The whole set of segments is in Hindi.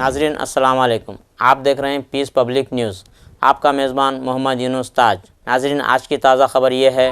नाजरीन अस्सलाम वालेकुम। आप देख रहे हैं पीस पब्लिक न्यूज़। आपका मेज़बान मोहम्मद यूनुस ताज। नाजरीन आज की ताज़ा खबर ये है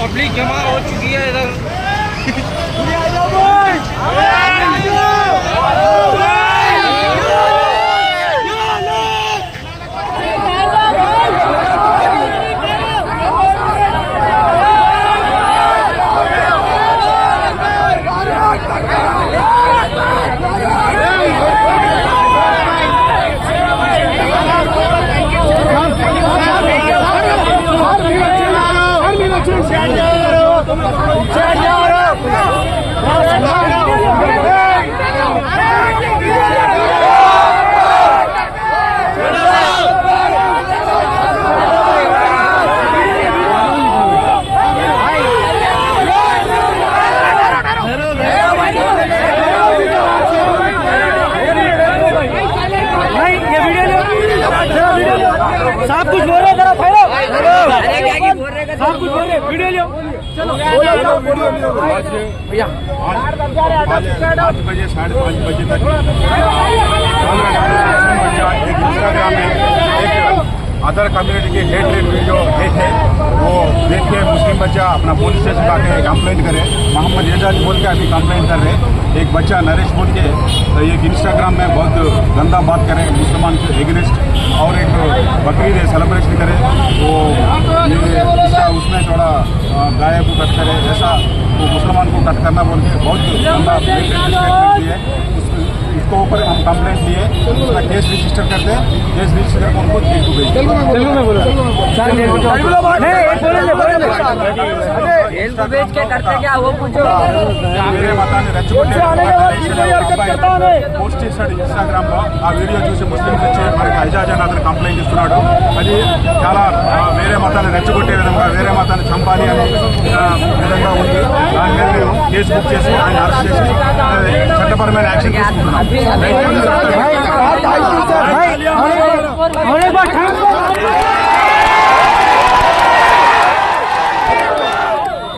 पब्लिक जमा हो चुकी है इधर। सब कुछ बोल रहे जरा फैलो। सब कुछ बोल रहे वीडियो लो। चलो भैया 5 बजे 5:30 बजे तक एक इंस्टाग्राम में एक अदर कम्युनिटी के हेट वीडियो एक है, वो देख के मुस्लिम बच्चा अपना पुलिस स्टेशन आके कंप्लेंट करे। मोहम्मद एजाज बोल के अभी कंप्लेंट कर रहे। एक बच्चा नरेश बोल के तो एक इंस्टाग्राम में बहुत गंदा बात करे मुसलमान के एगेंस्ट, और एक बकरीद सेलिब्रेशन करे वो उसमें थोड़ा गाय को कट करे, ऐसा वो मुसलमान को कट करना बोल के बहुत गंदा स्टेटमेंट दिए। उसको ऊपर हम कंप्लेंट दिए, उसका केस रजिस्टर करते, केस रजिस्टर करके उनको जेल को भेजते। जेल को भेज के करते क्या वो पूछो। मेरे बताने పోస్ట్ చేశాడు ఇన్స్టాగ్రామ్ లో। ఆ వీడియో చూసి ముస్లింస్ వచ్చి మనకి ఐజాజ్ అని అతను కంప్లైంట్ ఇస్తున్నాడు। అది చాలా వేరే మతాన్ని రెచ్చగొట్టే విధంగా, వేరే మతాన్ని చంపాలి అనే విధంగా ఉంది। దాని మీద మేము కేసు బుక్ చేసి ఆయన అరెస్ట్ చేసి చట్టపరమైన యాక్షన్ తీసుకుంటున్నాం।